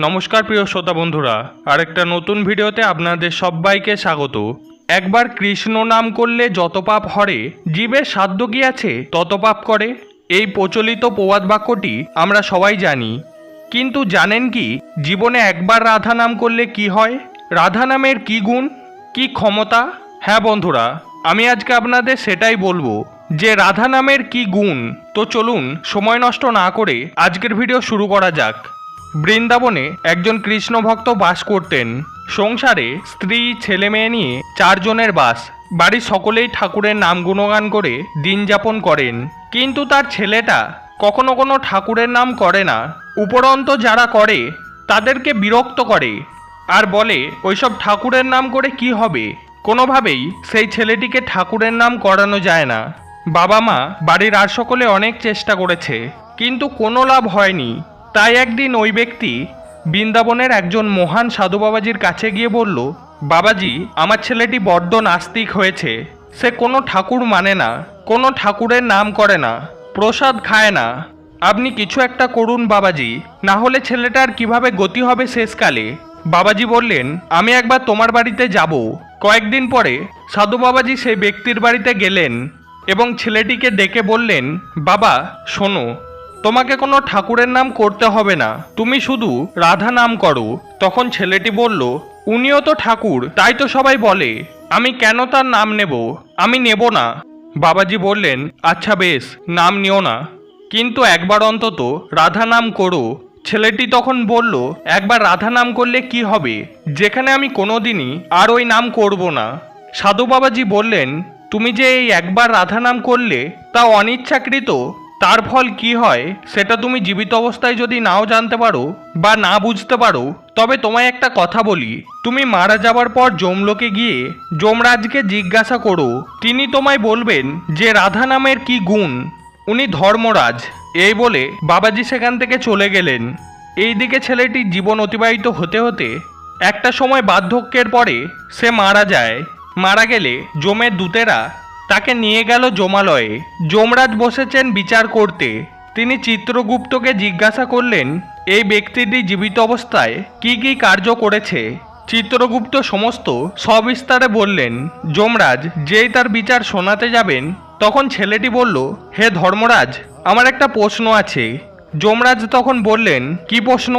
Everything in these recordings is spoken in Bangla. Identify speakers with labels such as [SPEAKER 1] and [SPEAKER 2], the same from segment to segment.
[SPEAKER 1] নমস্কার প্রিয় শ্রোতা বন্ধুরা, আরেকটা নতুন ভিডিওতে আপনাদের সবাইকে স্বাগত। একবার কৃষ্ণ নাম করলে যত পাপ হরে, জীবের সাধ্য কি আছে তত পাপ করে, এই প্রচলিত প্রবাদ বাক্যটি আমরা সবাই জানি। কিন্তু জানেন কি, জীবনে একবার রাধা নাম করলে কি হয়? রাধা নামের কি গুণ, কি ক্ষমতা? হ্যাঁ বন্ধুরা, আমি আজকে আপনাদের সেটাই বলবো যে রাধা নামের কি গুণ। তো চলুন সময় নষ্ট না করে আজকের ভিডিও শুরু করা যাক। বৃন্দাবনে একজন কৃষ্ণ ভক্ত বাস করতেন। সংসারে স্ত্রী ছেলে মেয়ে নিয়ে 4 জনের বাস। বাড়ির সকলেই ঠাকুরের নাম গুণগান করে দিন যাপন করেন, কিন্তু তার ছেলেটা কখনো কোনো ঠাকুরের নাম করে না। উপরন্ত যারা করে তাদেরকে বিরক্ত করে আর বলে ওইসব ঠাকুরের নাম করে কি হবে। কোনোভাবেই সেই ছেলেটিকে ঠাকুরের নাম করানো যায় না। বাবা মা বাড়ির আর সকলে অনেক চেষ্টা করেছে, কিন্তু কোনো লাভ হয়নি। তাই একদিন ওই ব্যক্তি বৃন্দাবনের একজন মহান সাধু বাবাজির কাছে গিয়ে বলল, বাবাজি, আমার ছেলেটি বড্ড নাস্তিক হয়েছে। সে কোনো ঠাকুর মানে না, কোনো ঠাকুরের নাম করে না, প্রসাদ খায় না। আপনি কিছু একটা করুন বাবাজি, না হলে ছেলেটার কিভাবে গতি হবে শেষকালে। বাবাজি বললেন, আমি একবার তোমার বাড়িতে যাব। কয়েকদিন পরে সাধু বাবাজি সেই ব্যক্তির বাড়িতে গেলেন এবং ছেলেটিকে ডেকে বললেন, বাবা শোনো, তোমাকে কোনো ঠাকুরের নাম করতে হবে না, তুমি শুধু রাধা নাম করো। তখন ছেলেটি বলল, উনিও তো ঠাকুর, তাই তো সবাই বলে, আমি কেন তার নাম নেব? আমি নেব না। বাবাজি বললেন, আচ্ছা বেশ, নাম নিও না, কিন্তু একবার অন্তত রাধা নাম করো। ছেলেটি তখন বলল, একবার রাধা নাম করলে কি হবে, যেখানে আমি কোনোদিনই আর ওই নাম করব না। সাধু বাবাজি বললেন, তুমি যে এই একবার রাধা নাম করলে তা অনিচ্ছাকৃত, তার ফল কি হয় সেটা তুমি জীবিত অবস্থায় যদি নাও জানতে পারো বা না বুঝতে পারো, তবে তোমায় একটা কথা বলি, তুমি মারা যাবার পর যমলোকে গিয়ে যমরাজকে জিজ্ঞাসা করো, তিনি তোমায় বলবেন যে রাধা নামের কি গুণ। উনি ধর্মরাজ। এই বলে বাবাজি সেখান থেকে চলে গেলেন। এইদিকে ছেলেটির জীবন অতিবাহিত হতে হতে একটা সময় বার্ধক্যের পরে সে মারা যায়। মারা গেলে যমের দূতেরা তাকে নিয়ে গেল যমালয়ে। যমরাজ বসেছেন বিচার করতে। তিনি চিত্রগুপ্তকে জিজ্ঞাসা করলেন, এই ব্যক্তিটি জীবিত অবস্থায় কি কি কার্য করেছে। চিত্রগুপ্ত সমস্ত সবিস্তারে বললেন। যমরাজ যেই তার বিচার শোনাতে যাবেন, তখন ছেলেটি বলল, হে ধর্মরাজ, আমার একটা প্রশ্ন আছে। যমরাজ তখন বললেন, কি প্রশ্ন?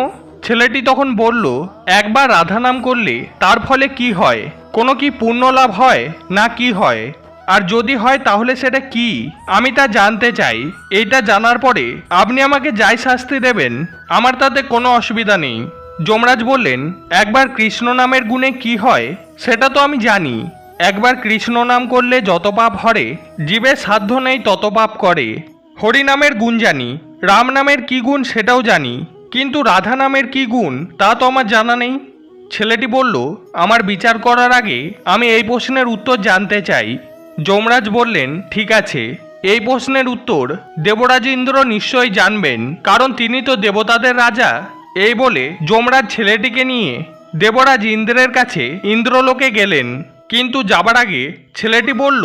[SPEAKER 1] ছেলেটি তখন বলল, একবার রাধা নাম করলে তার ফলে কি হয়? কোনো কি পুণ্য লাভ হয় না কি হয়? আর যদি হয় তাহলে সেটা কি? আমি তা জানতে চাই। এইটা জানার পরে আপনি আমাকে যাই শাস্তি দেবেন, আমার তাতে কোনো অসুবিধা নেই। যমরাজ বললেন, একবার কৃষ্ণ নামের গুণে কি হয় সেটা তো আমি জানি। একবার কৃষ্ণ নাম করলে যত পাপ হরে, জীবের সাধ্য নেই তত পাপ করে। হরি নামের গুণ জানি, রাম নামের কি গুণ সেটাও জানি, কিন্তু রাধা নামের কি গুণ তা তো আমার জানা নেই। ছেলেটি বলল, আমার বিচার করার আগে আমি এই প্রশ্নের উত্তর জানতে চাই। যমরাজ বললেন, ঠিক আছে, এই প্রশ্নের উত্তর দেবরাজ ইন্দ্র নিশ্চয়ই জানবেন, কারণ তিনি তো দেবতাদের রাজা। এই বলে যমরাজ ছেলেটিকে নিয়ে দেবরাজ ইন্দ্রের কাছে ইন্দ্রলোকে গেলেন। কিন্তু যাবার আগে ছেলেটি বলল,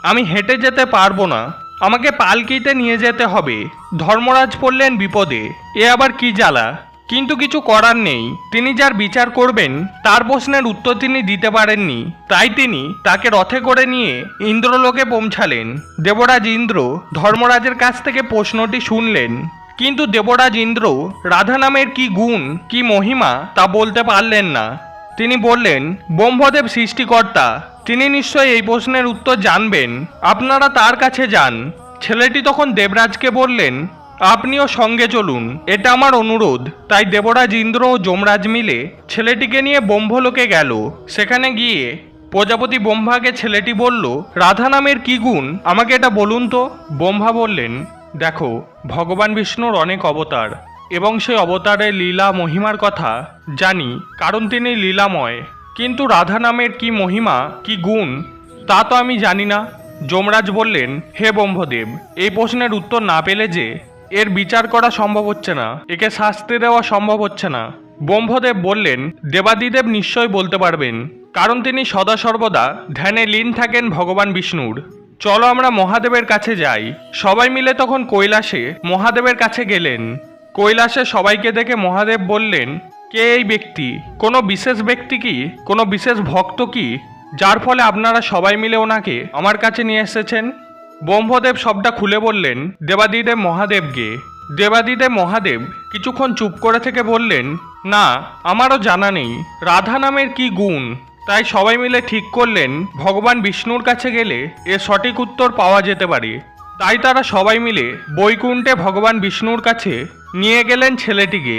[SPEAKER 1] আমি হেঁটে যেতে পারবো না, আমাকে পালকিতে নিয়ে যেতে হবে। ধর্মরাজ পড়লেন বিপদে, এ আবার কি জ্বালা! কিন্তু কিছু করার নেই, তিনি যার বিচার করবেন তার প্রশ্নের উত্তর তিনি দিতে পারেননি। তাই তিনি তাকে রথে করে নিয়ে ইন্দ্রলোকে পৌঁছালেন। দেবরাজ ইন্দ্র ধর্মরাজের কাছ থেকে প্রশ্নটি শুনলেন, কিন্তু দেবরাজ ইন্দ্র রাধা নামের কি গুণ, কি মহিমা তা বলতে পারলেন না। তিনি বললেন, ব্রহ্মদেব সৃষ্টিকর্তা, তিনি নিশ্চয়ই এই প্রশ্নের উত্তর জানবেন, আপনারা তার কাছে যান। ছেলেটি তখন দেবরাজকে বললেন, আপনিও সঙ্গে চলুন, এটা আমার অনুরোধ। তাই দেবরাজ ইন্দ্র ও যমরাজ মিলে ছেলেটিকে নিয়ে ব্রহ্মলোকে গেল। সেখানে গিয়ে প্রজাপতি ব্রহ্মাকে ছেলেটি বলল, রাধা নামের কি গুণ, আমাকে এটা বলুন তো। ব্রহ্মা বললেন, দেখো, ভগবান বিষ্ণুর অনেক অবতার এবং সেই অবতারের লীলা মহিমার কথা জানি, কারণ তিনি লীলাময়, কিন্তু রাধা নামের কি মহিমা, কি গুণ তা তো আমি জানি না। যমরাজ বললেন, হে ব্রহ্মদেব, এই প্রশ্নের উত্তর না পেলে যে এর বিচার করা সম্ভব হচ্ছে না, একে শাস্তি দেওয়া সম্ভব হচ্ছে না। ব্রহ্মদেব বললেন, দেবাদিদেব নিশ্চয় বলতে পারবেন, কারণ তিনি সদা সর্বদা ধ্যানে লীন থাকেন ভগবান বিষ্ণুর। চলো আমরা মহাদেবের কাছে যাই। সবাই মিলে তখন কৈলাসে মহাদেবের কাছে গেলেন। কৈলাসে সবাইকে দেখে মহাদেব বললেন, কে এই ব্যক্তি? কোনো বিশেষ ব্যক্তি কি? কোনো বিশেষ ভক্ত কি, যার ফলে আপনারা সবাই মিলে ওনাকে আমার কাছে নিয়ে এসেছেন? ব্রহ্মদেব সবটা খুলে বললেন দেবাদিদেব মহাদেবকে। দেবাদিদেব মহাদেব কিছুক্ষণ চুপ করে থেকে বললেন, না, আমারও জানা নেই রাধা নামের কি গুণ। তাই সবাই মিলে ঠিক করলেন ভগবান বিষ্ণুর কাছে গেলে এর সঠিক উত্তর পাওয়া যেতে পারে। তাই তারা সবাই মিলে বৈকুণ্ঠে ভগবান বিষ্ণুর কাছে নিয়ে গেলেন ছেলেটিকে।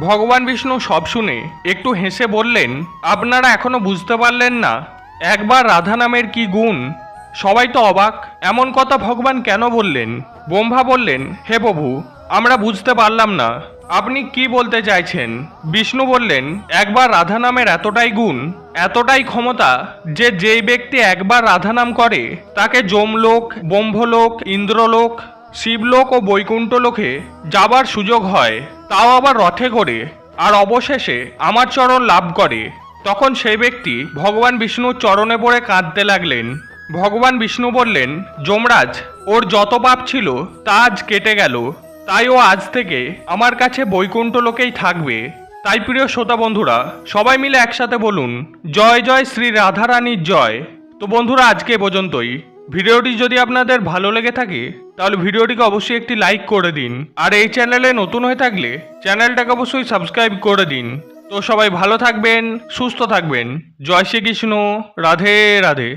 [SPEAKER 1] ভগবান বিষ্ণু সব শুনে একটু হেসে বললেন, আপনারা এখনো বুঝতে পারলেন না একবার রাধা নামের কি গুণ? সবাই তো অবাক, এমন কথা ভগবান কেন বললেন? ব্রহ্মা বললেন, হে প্রভু, আমরা বুঝতে পারলাম না আপনি কি বলতে চাইছেন। বিষ্ণু বললেন, একবার রাধা নামের এতটাই গুণ, এতটাই ক্ষমতা যে যেই ব্যক্তি একবার রাধা নাম করে তাকে যমলোক, ব্রহ্মলোক, ইন্দ্রলোক, শিবলোক ও বৈকুণ্ঠ লোকে যাবার সুযোগ হয়, তাও আবার রথে করে, আর অবশেষে আমার চরণ লাভ করে। তখন সেই ব্যক্তি ভগবান বিষ্ণুর চরণে পড়ে কাঁদতে লাগলেন। ভগবান বিষ্ণু বললেন, যমরাজ, ওর যত পাপ ছিল তা আজ কেটে গেল, তাই ও আজ থেকে আমার কাছে বৈকুণ্ঠ লোকেই থাকবে। তাই প্রিয় শ্রোতা বন্ধুরা, সবাই মিলে একসাথে বলুন, জয় জয় শ্রী রাধারানীর জয়। তো বন্ধুরা, আজকে এ পর্যন্তই। ভিডিওটি যদি আপনাদের ভালো লেগে থাকে তাহলে ভিডিওটিকে অবশ্যই একটি লাইক করে দিন, আর এই চ্যানেলে নতুন হয়ে থাকলে চ্যানেলটাকে অবশ্যই সাবস্ক্রাইব করে দিন। তো সবাই ভালো থাকবেন, সুস্থ থাকবেন। জয় শ্রীকৃষ্ণ, রাধে রাধে।